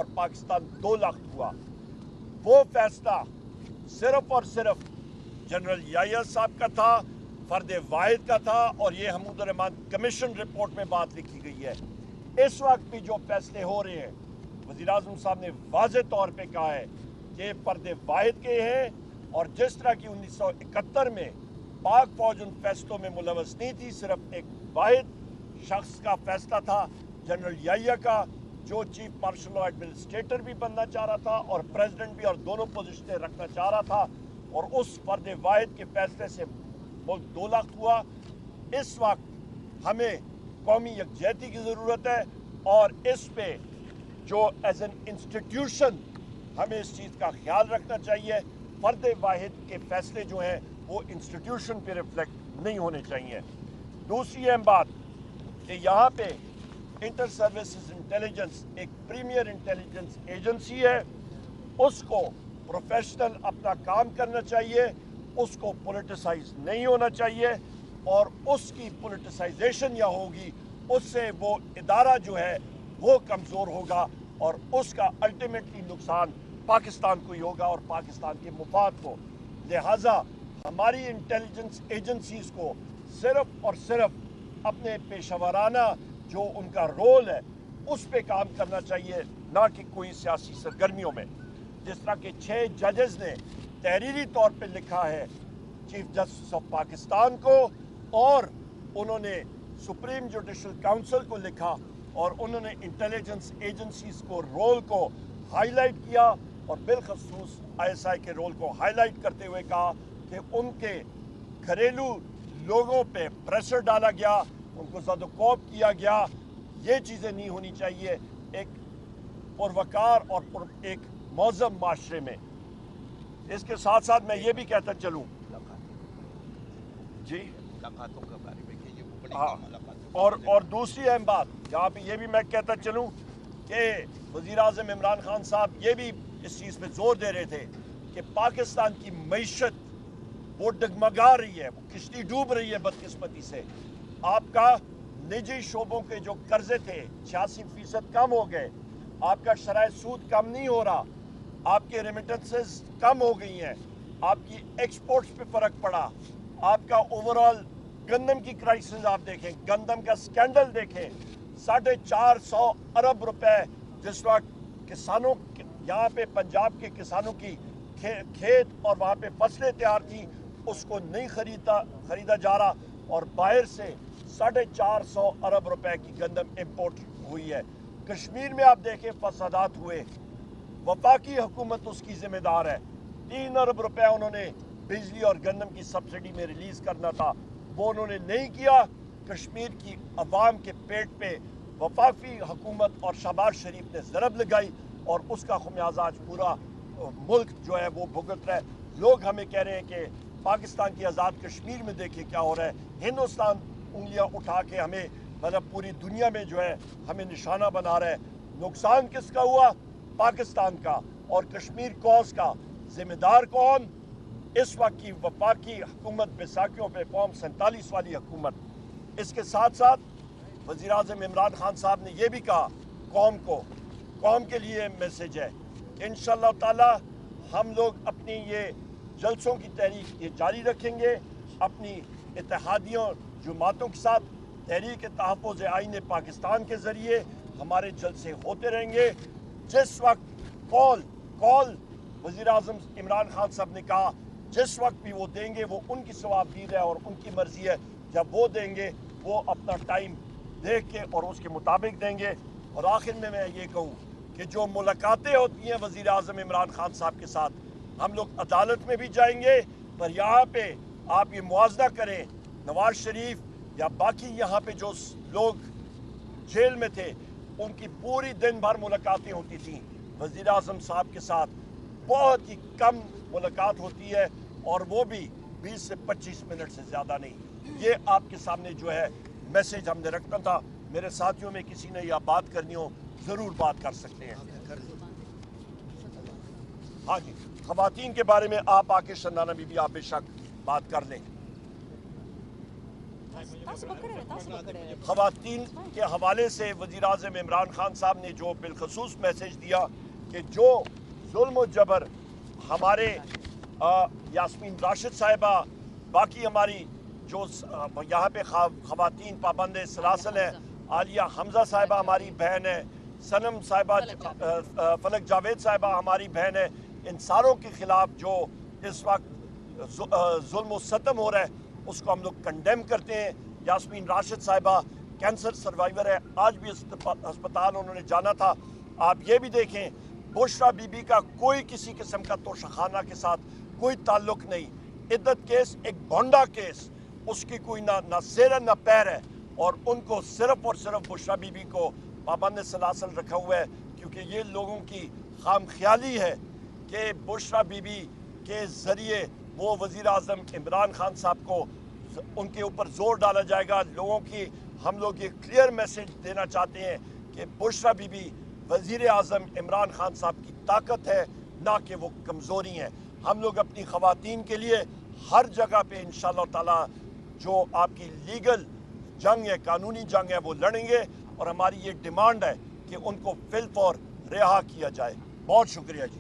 اور پاکستان 2 लाख हुआ। वो फैसला सिर्फ और सिर्फ जनरल याहिया साहब का था, फर्द वाहिद का था, और ये महमूद रहमान कमीशन रिपोर्ट में बात लिखी गई है। इस वक्त भी जो फैसले हो रहे हैं, वज़ीर-ए-आज़म साहब ने वाज़ेह तौर पे कहा है कि फर्द वाहिद के हैं, और जिस तरह की 1971 में पाक फौज उन फैसलों में मुलवस नहीं थी, सिर्फ एक वाहिद शख्स का फैसला था जनरल याहिया का, जो चीफ मार्शल और एडमिनिस्ट्रेटर भी बनना चाह रहा था और प्रेसिडेंट भी, और दोनों पोजीशनें रखना चाह रहा था, और उस फर्द वाहिद के फैसले से मुल्क 2 लाख हुआ। इस वक्त हमें कौमी यकजहती की ज़रूरत है, और इस पे जो एज एन इंस्टीट्यूशन हमें इस चीज़ का ख्याल रखना चाहिए। फर्द वाहिद के फैसले जो हैं वो इंस्टीट्यूशन पे रिफ्लेक्ट नहीं होने चाहिए। दूसरी अहम बात कि यहाँ पे इंटर सर्विसेज इंटेलिजेंस एक प्रीमियर इंटेलिजेंस एजेंसी है, उसको प्रोफेशनल अपना काम करना चाहिए, उसको पॉलिटिसाइज नहीं होना चाहिए, और उसकी पॉलिटिसाइजेशन या होगी उससे वो इदारा जो है वो कमज़ोर होगा, और उसका अल्टीमेटली नुकसान पाकिस्तान को ही होगा और पाकिस्तान के मुफाद को। लिहाजा हमारी इंटेलिजेंस एजेंसीज़ को सिर्फ और सिर्फ अपने पेशेवराना जो उनका रोल है उस पे काम करना चाहिए, ना कि कोई सियासी सरगर्मियों में। जिस तरह के 6 जजेस ने तहरीरी तौर पे लिखा है चीफ जस्टिस ऑफ पाकिस्तान को, और उन्होंने सुप्रीम जुडिशल काउंसिल को लिखा, और उन्होंने इंटेलिजेंस एजेंसीज को रोल को हाईलाइट किया, और बिलखसूस ISI के रोल को हाईलाइट करते हुए कहा कि उनके घरेलू लोगों पे प्रेशर डाला गया, उनको ज़दोकोब किया गया। ये चीज़ें नहीं होनी चाहिए एक पुरवकार और एक मौज़म माशरे में। इसके साथ साथ मैं ये भी कहता चलूँ जी, मुलाकातों के बारे में कि ये वो बड़ी हाँ, मुलाकात और दूसरी अहम बात यहाँ पे ये भी मैं कहता चलूँ कि वज़ीर-ए-आज़म इमरान खान साहब ये भी इस चीज़ पे जोर दे रहे थे कि पाकिस्तान की मईशत वो डगमगा रही है, वो किश्ती डूब रही है बदकिस्मती से। आपका निजी शोबों के जो कर्जे थे 86% कम हो गए, आपका शराय सूद कम नहीं हो रहा, आपके रेमिटेंसेस कम हो गई हैं, आपकी एक्सपोर्ट्स पे फ़र्क पड़ा, आपका ओवरऑल गंदम की क्राइसिस आप देखें, गंदम का स्कैंडल देखें, 450 अरब रुपए जिस वक्त किसानों यहाँ पे पंजाब के किसानों की खेत और वहाँ पे फसलें तैयार थी, उसको नहीं खरीदा जा रहा, और बाहर से 450 अरब रुपए की गंदम इंपोर्ट हुई है। कश्मीर में आप देखें फसादात हुए, वफाकी हुकूमत उसकी जिम्मेदार है। 3 अरब रुपए उन्होंने बिजली और गंदम की सब्सिडी में रिलीज़ करना था, वो उन्होंने नहीं किया। कश्मीर की अवाम के पेट पे वफाकी हुकूमत और शहबाज शरीफ ने ज़रब लगाई, और उसका खमियाजा आज पूरा मुल्क जो है वो भुगत रहा है। लोग हमें कह रहे हैं कि पाकिस्तान की आज़ाद कश्मीर में देखिए क्या हो रहा है। हिंदुस्तान उंगलियां उठा के हमें, मतलब पूरी दुनिया में जो है हमें निशाना बना रहा है। नुकसान किसका हुआ? पाकिस्तान का, और कश्मीर कॉज का जिम्मेदार कौन? इस वक्त की वफाकी हुकूमत, बैसाखियों पे फॉर्म 47 वाली हुकूमत। इसके साथ साथ वज़ीर-ए-आज़म इमरान खान साहब ने यह भी कहा कौम के लिए मैसेज है कि इंशाअल्लाह ताला हम लोग अपनी ये जलसों की तहरीक ये जारी रखेंगे, अपनी इत्तेहादियों जमातों के साथ तहरीक तहफ़्फ़ुज़ आईन पाकिस्तान के ज़रिए हमारे जलसे होते रहेंगे। जिस वक्त कॉल वज़ीर-ए-आज़म इमरान खान साहब ने कहा, जिस वक्त भी वो देंगे वो उनकी सवाबदीद है और उनकी मर्ज़ी है, जब वो देंगे वो अपना टाइम देख के और उसके मुताबिक देंगे। और आखिर में मैं ये कहूँ कि जो मुलाकातें होती हैं वज़ीर-ए-आज़म इमरान खान साहब के साथ, हम लोग अदालत में भी जाएंगे, पर यहाँ पे आप ये मुआवजा करें, नवाज शरीफ या बाकी यहाँ पे जो लोग जेल में थे उनकी पूरी दिन भर मुलाकातें होती थी, वज़ीर-ए-आज़म साहब के साथ बहुत ही कम मुलाकात होती है, और वो भी 20 से 25 मिनट से ज़्यादा नहीं। ये आपके सामने जो है मैसेज हमने रखना था। मेरे साथियों में किसी ने यह बात करनी हो ज़रूर बात कर सकते हैं। हाँ जी, ख़वातीन के बारे में आप आके शंदाना बीबी आप बेशक बात कर लें। خواتین کے حوالے سے وزیر اعظم عمران خان صاحب نے جو بالخصوص میسج دیا کہ جو ظلم و جبر ہمارے یاسمین راشد صاحبہ باقی ہماری جو یہاں پہ خواتین پابند سلاسل ہیں، عالیہ حمزہ صاحبہ ہماری بہن ہے، صنم صاحبہ فلک جاوید صاحبہ ہماری بہن ہے، ان ساروں کے خلاف جو اس وقت ظلم و ستم ہو رہا ہے اس کو ہم لوگ کنڈیم کرتے ہیں۔ یاسمین راشد صاحبہ کینسر سروائیور ہے، آج بھی ہسپتال انہوں نے جانا تھا۔ آپ یہ بھی دیکھیں بشرا بی بی کا کوئی کسی قسم کا توشہ خانہ کے ساتھ کوئی تعلق نہیں، عدت کیس ایک بھونڈا کیس، اس کی کوئی نہ سر ہے نہ پیر ہے، اور ان کو صرف اور صرف بشرا بی بی کو پابند سلاسل رکھا ہوا ہے کیونکہ یہ لوگوں کی خام خیالی ہے کہ بشرا بی بی کے ذریعے وہ وزیر اعظم عمران خان صاحب کو ان کے اوپر زور ڈالا جائے گا۔ لوگوں کی ہم لوگ یہ کلیئر میسج دینا چاہتے ہیں کہ بشرا بی بی وزیر اعظم عمران خان صاحب کی طاقت ہے، نہ کہ وہ کمزوری ہیں۔ ہم لوگ اپنی خواتین کے لیے ہر جگہ پہ انشاءاللہ تعالی جو آپ کی لیگل جنگ ہے، قانونی جنگ ہے، وہ لڑیں گے، اور ہماری یہ ڈیمانڈ ہے کہ ان کو فی الفور رہا کیا جائے۔ بہت شکریہ جی۔